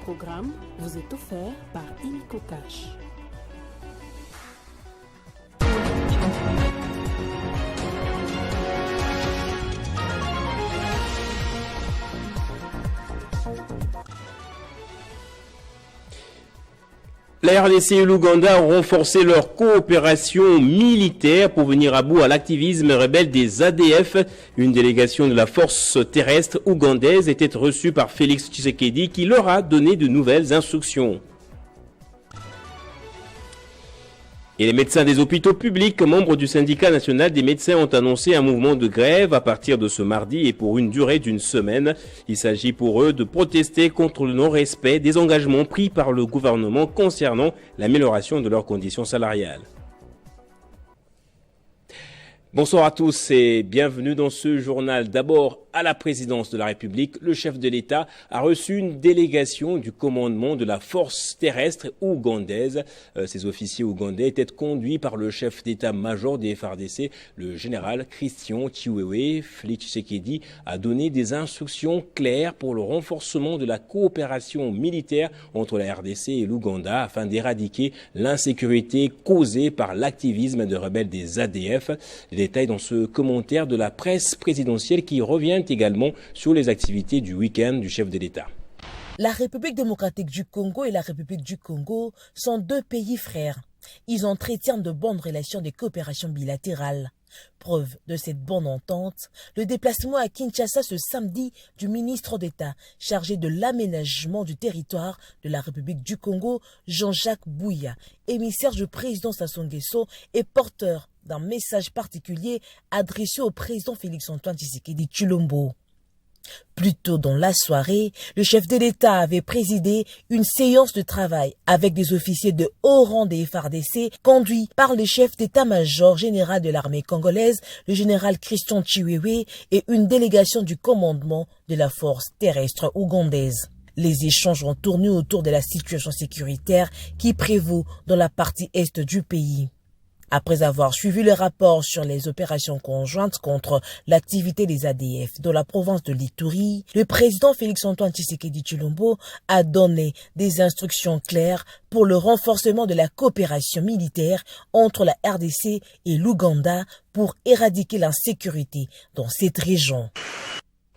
programme vous est offert par Illico Cash. La RDC et l'Ouganda ont renforcé leur coopération militaire pour venir à bout à l'activisme rebelle des ADF. Une délégation de la force terrestre ougandaise était reçue par Félix Tshisekedi qui leur a donné de nouvelles instructions. Et les médecins des hôpitaux publics, membres du syndicat national des médecins, ont annoncé un mouvement de grève à partir de ce mardi et pour une durée d'une semaine. Il s'agit pour eux de protester contre le non-respect des engagements pris par le gouvernement concernant l'amélioration de leurs conditions salariales. Bonsoir à tous et bienvenue dans ce journal. D'abord, à la présidence de la République, le chef de l'État a reçu une délégation du commandement de la force terrestre ougandaise. Ces officiers ougandais étaient conduits par le chef d'état-major des FARDC, le général Christian Chiwewe. Félix Tshisekedi a donné des instructions claires pour le renforcement de la coopération militaire entre la RDC et l'Ouganda afin d'éradiquer l'insécurité causée par l'activisme de rebelles des ADF. Détails dans ce commentaire de la presse présidentielle qui revient également sur les activités du week-end du chef de l'État. La République démocratique du Congo et la République du Congo sont deux pays frères. Ils entretiennent de bonnes relations de coopération bilatérale. Preuve de cette bonne entente, le déplacement à Kinshasa ce samedi du ministre d'État chargé de l'aménagement du territoire de la République du Congo, Jean-Jacques Bouya, émissaire du président Sassou Nguesso et porteur d'un message particulier adressé au président Félix-Antoine Tshisekedi Tshilombo. Plus tôt dans la soirée, le chef de l'État avait présidé une séance de travail avec des officiers de haut rang des FARDC conduits par le chef d'état-major général de l'armée congolaise, le général Christian Chiwewe, et une délégation du commandement de la force terrestre ougandaise. Les échanges ont tourné autour de la situation sécuritaire qui prévaut dans la partie est du pays. Après avoir suivi le rapport sur les opérations conjointes contre l'activité des ADF dans la province de l'Ituri, le président Félix-Antoine Tshisekedi Tshilombo a donné des instructions claires pour le renforcement de la coopération militaire entre la RDC et l'Ouganda pour éradiquer l'insécurité dans cette région.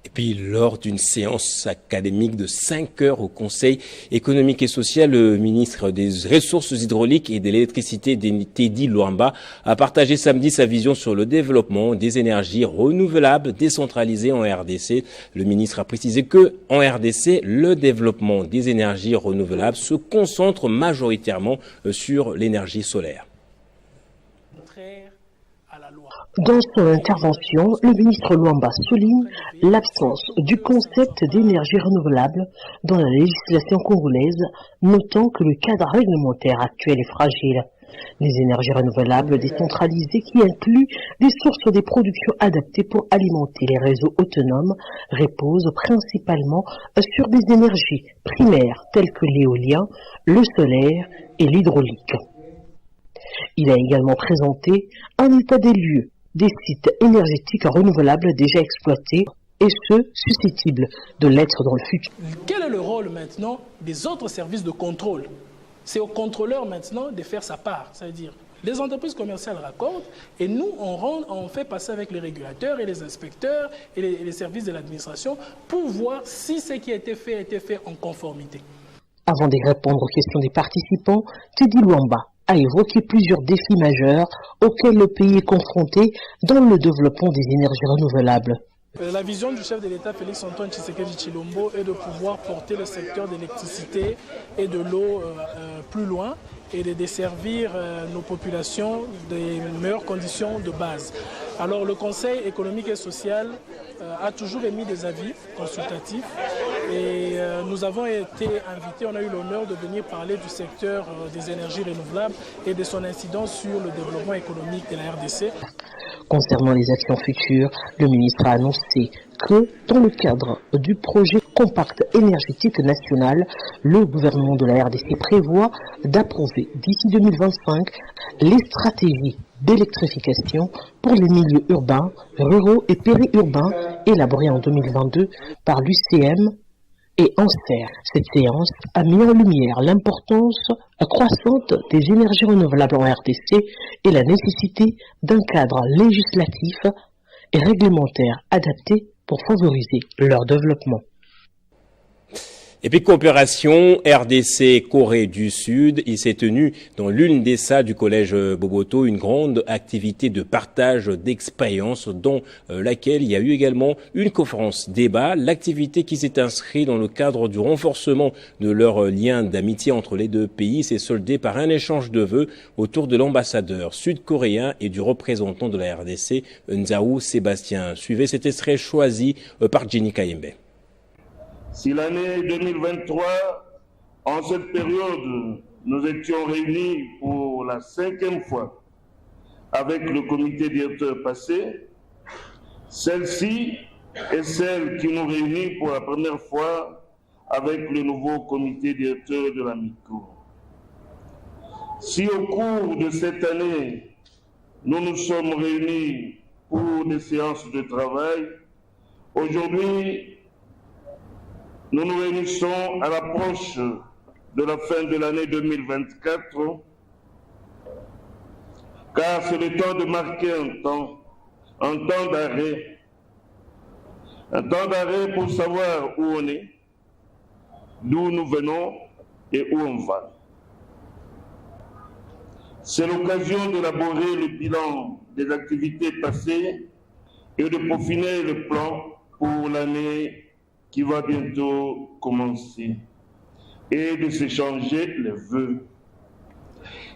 Et puis, lors d'une séance académique de 5 heures au Conseil économique et social, le ministre des Ressources hydrauliques et de l'électricité, Teddy Luamba, a partagé samedi sa vision sur le développement des énergies renouvelables décentralisées en RDC. Le ministre a précisé que, en RDC, le développement des énergies renouvelables se concentre majoritairement sur l'énergie solaire. Dans son intervention, le ministre Luamba souligne l'absence du concept d'énergie renouvelable dans la législation congolaise, notant que le cadre réglementaire actuel est fragile. Les énergies renouvelables décentralisées qui incluent des sources de production adaptées pour alimenter les réseaux autonomes reposent principalement sur des énergies primaires telles que l'éolien, le solaire et l'hydraulique. Il a également présenté un état des lieux des sites énergétiques renouvelables déjà exploités et ceux susceptibles de l'être dans le futur. Quel est le rôle maintenant des autres services de contrôle? C'est au contrôleur maintenant de faire sa part, c'est-à-dire les entreprises commerciales raccordent et nous on fait passer avec les régulateurs et les inspecteurs et les services de l'administration pour voir si ce qui a été fait en conformité. Avant de répondre aux questions des participants, Teddy Luamba a évoqué plusieurs défis majeurs auxquels le pays est confronté dans le développement des énergies renouvelables. La vision du chef de l'État Félix-Antoine Tshisekedi Tshilombo est de pouvoir porter le secteur de l'électricité et de l'eau plus loin et de desservir nos populations des meilleures conditions de base. Alors le Conseil économique et social a toujours émis des avis consultatifs et nous avons été invités, on a eu l'honneur de venir parler du secteur des énergies renouvelables et de son incidence sur le développement économique de la RDC. Concernant les actions futures, le ministre a annoncé que, dans le cadre du projet Compact énergétique national, le gouvernement de la RDC prévoit d'approuver d'ici 2025 les stratégies d'électrification pour les milieux urbains, ruraux et périurbains élaborées en 2022 par l'UCM et Anser. Cette séance a mis en lumière l'importance croissante des énergies renouvelables en RDC et la nécessité d'un cadre législatif et réglementaire adapté pour favoriser leur développement. Et puis coopération RDC-Corée du Sud, il s'est tenu dans l'une des salles du collège Boboto une grande activité de partage d'expériences dans laquelle il y a eu également une conférence débat. L'activité qui s'est inscrite dans le cadre du renforcement de leur lien d'amitié entre les deux pays s'est soldée par un échange de vœux autour de l'ambassadeur sud-coréen et du représentant de la RDC, Nzao Sébastien. Suivez cet extrait choisi par Jenny Kayembe. Si l'année 2023, en cette période, nous étions réunis pour la 5e fois avec le comité directeur passé, celle-ci est celle qui nous réunit pour la première fois avec le nouveau comité directeur de l'AMICO. Si au cours de cette année, nous nous sommes réunis pour des séances de travail, aujourd'hui, nous nous réunissons à l'approche de la fin de l'année 2024, car c'est le temps de marquer un temps d'arrêt pour savoir où on est, d'où nous venons et où on va. C'est l'occasion d'élaborer le bilan des activités passées et de peaufiner le plan pour l'année qui va bientôt commencer, et de s'échanger les vœux.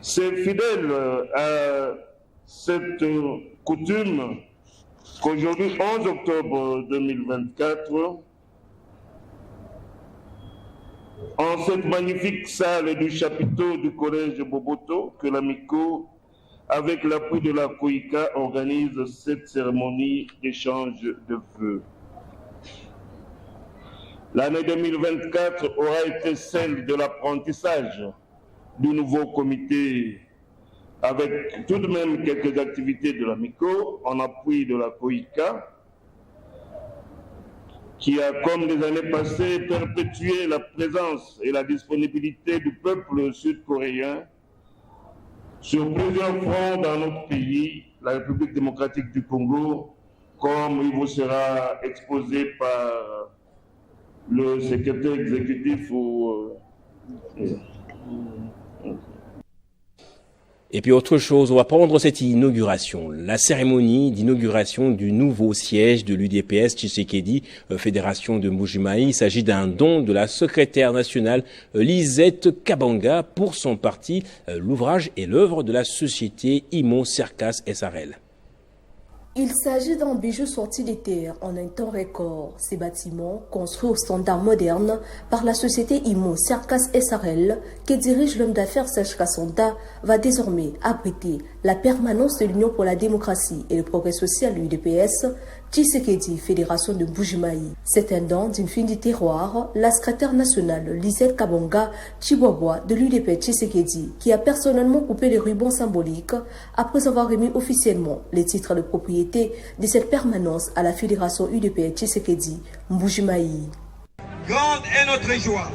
C'est fidèle à cette coutume qu'aujourd'hui, 11 octobre 2024, en cette magnifique salle du chapiteau du collège Boboto, que l'AMICO, avec l'appui de la COICA, organise cette cérémonie d'échange de vœux. L'année 2024 aura été celle de l'apprentissage du nouveau comité, avec tout de même quelques activités de l'AMICO en appui de la COICA, qui a, comme les années passées, perpétué la présence et la disponibilité du peuple sud-coréen sur plusieurs fronts dans notre pays, la République démocratique du Congo, comme il vous sera exposé par le secrétaire exécutif Et puis autre chose, on va prendre cette inauguration, la cérémonie d'inauguration du nouveau siège de l'UDPS Tshisekedi, Fédération de Mbuji-Mayi. Il s'agit d'un don de la secrétaire nationale Lisette Kabanga pour son parti. L'ouvrage est l'œuvre de la société Imo Cercas SRL. Il s'agit d'un bijou sorti des terres en un temps record. Ces bâtiments, construits au standard moderne par la société Imo Cercas SRL, que dirige l'homme d'affaires Serge Kassonda, va désormais abriter la permanence de l'Union pour la démocratie et le progrès social, l'UDPS, Tshisekedi, Fédération de Mbuji-Mayi. C'est un don d'une fille du terroir, la secrétaire nationale Lisette Kabanga Chibwabwa de l'UDP Tshisekedi, qui a personnellement coupé les rubans symboliques après avoir remis officiellement les titres de propriété de cette permanence à la Fédération UDP Tshisekedi Mbuji-Mayi. Grande est notre joie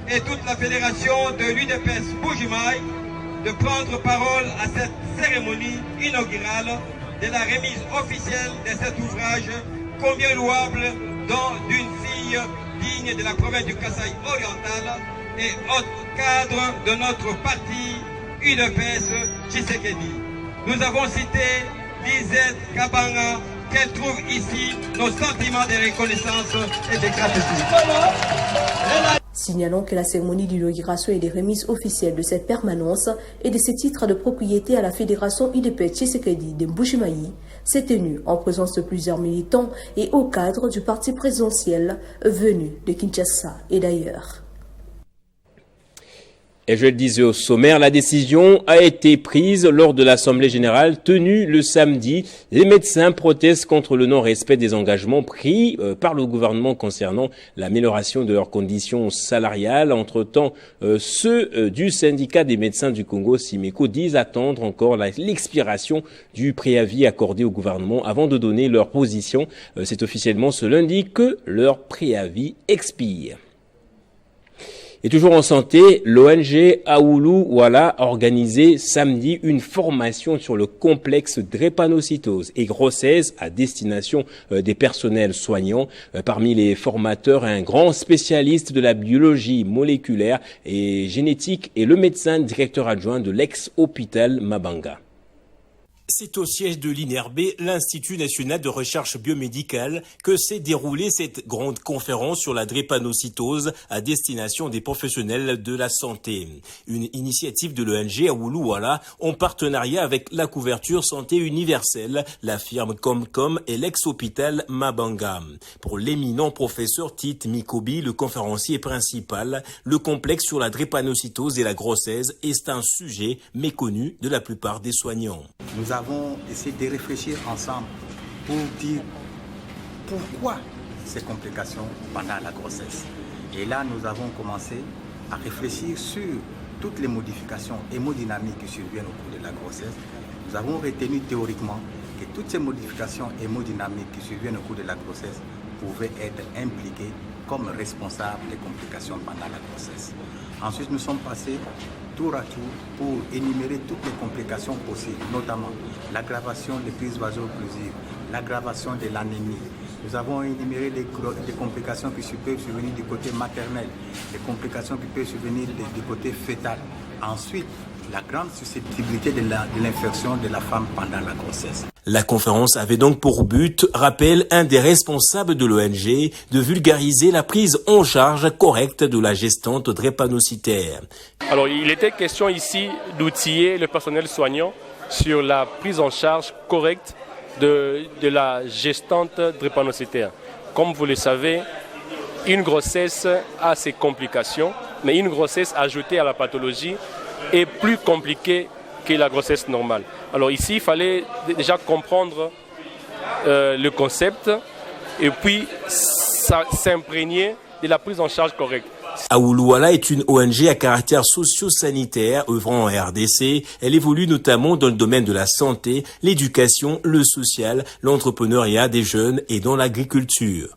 et toute la fédération de l'UDPS Mbuji-Mayi de prendre parole à cette cérémonie inaugurale de la remise officielle de cet ouvrage combien louable don d'une fille digne de la province du Kasaï oriental et haut cadre de notre parti UDPS Tshisekedi. Nous avons cité Lisette Kabanga, qu'elle trouve ici nos sentiments de reconnaissance et de gratitude. Signalons que la cérémonie d'inauguration et des remises officielles de cette permanence et de ses titres de propriété à la Fédération UDP Tshisekedi de Mbuji-Mayi s'est tenue en présence de plusieurs militants et hauts cadres du parti présidentiel venus de Kinshasa et d'ailleurs. Et je le disais au sommaire, la décision a été prise lors de l'Assemblée générale tenue le samedi. Les médecins protestent contre le non-respect des engagements pris par le gouvernement concernant l'amélioration de leurs conditions salariales. Entre-temps, ceux du syndicat des médecins du Congo, Simeco, disent attendre encore l'expiration du préavis accordé au gouvernement avant de donner leur position. C'est officiellement ce lundi que leur préavis expire. Et toujours en santé, l'ONG Aoulou Wala a organisé samedi une formation sur le complexe drépanocytose et grossesse à destination des personnels soignants. Parmi les formateurs, un grand spécialiste de la biologie moléculaire et génétique et le médecin directeur adjoint de l'ex-hôpital Mabanga. C'est au siège de l'INRB, l'Institut national de recherche biomédicale, que s'est déroulée cette grande conférence sur la drépanocytose à destination des professionnels de la santé. Une initiative de l'ONG Aoulou Wala en partenariat avec la couverture santé universelle, la firme Comcom et l'ex-hôpital Mabanga. Pour l'éminent professeur Tite Mikobi, le conférencier principal, le complexe sur la drépanocytose et la grossesse est un sujet méconnu de la plupart des soignants. Nous avons essayé de réfléchir ensemble pour dire pourquoi ces complications pendant la grossesse. Et là, nous avons commencé à réfléchir sur toutes les modifications hémodynamiques qui surviennent au cours de la grossesse. Nous avons retenu théoriquement que toutes ces modifications hémodynamiques qui surviennent au cours de la grossesse pouvaient être impliquées comme responsables des complications pendant la grossesse. Ensuite, nous sommes passés tour à tour pour énumérer toutes les complications possibles, notamment l'aggravation des crises vaso-occlusives, l'aggravation de l'anémie. Nous avons énuméré les complications qui peuvent survenir du côté maternel, les complications qui peuvent survenir du côté fœtal. Ensuite, la grande susceptibilité de l'infection de la femme pendant la grossesse. La conférence avait donc pour but, rappelle un des responsables de l'ONG, de vulgariser la prise en charge correcte de la gestante drépanocytaire. Alors, il était question ici d'outiller le personnel soignant sur la prise en charge correcte de la gestante drépanocytaire. Comme vous le savez, une grossesse a ses complications, mais une grossesse ajoutée à la pathologie est plus compliquée que la grossesse normale. Alors ici, il fallait déjà comprendre le concept et puis s'imprégner de la prise en charge correcte. Aoulou Wala est une ONG à caractère socio-sanitaire œuvrant en RDC. Elle évolue notamment dans le domaine de la santé, l'éducation, le social, l'entrepreneuriat des jeunes et dans l'agriculture.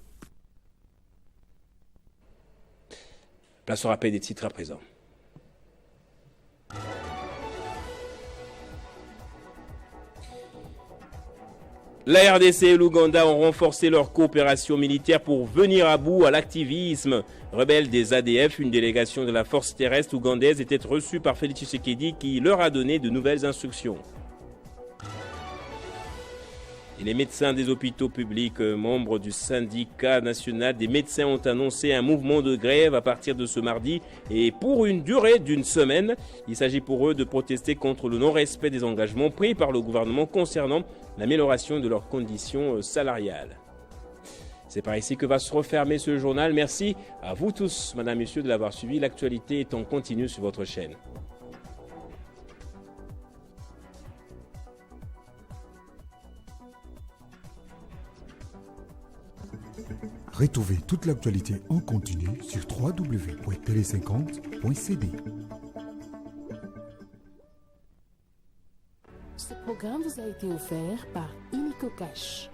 Place au rappel des titres à présent. La RDC et l'Ouganda ont renforcé leur coopération militaire pour venir à bout à l'activisme rebelle des ADF. Une délégation de la force terrestre ougandaise était reçue par Félix Tshisekedi qui leur a donné de nouvelles instructions. Et les médecins des hôpitaux publics, membres du syndicat national des médecins, ont annoncé un mouvement de grève à partir de ce mardi et pour une durée d'une semaine. Il s'agit pour eux de protester contre le non-respect des engagements pris par le gouvernement concernant l'amélioration de leurs conditions salariales. C'est par ici que va se refermer ce journal. Merci à vous tous, madame, messieurs, de l'avoir suivi. L'actualité est en continu sur votre chaîne. Retrouvez toute l'actualité en continu sur www.tele50.cd. Ce programme vous a été offert par Illico Cash.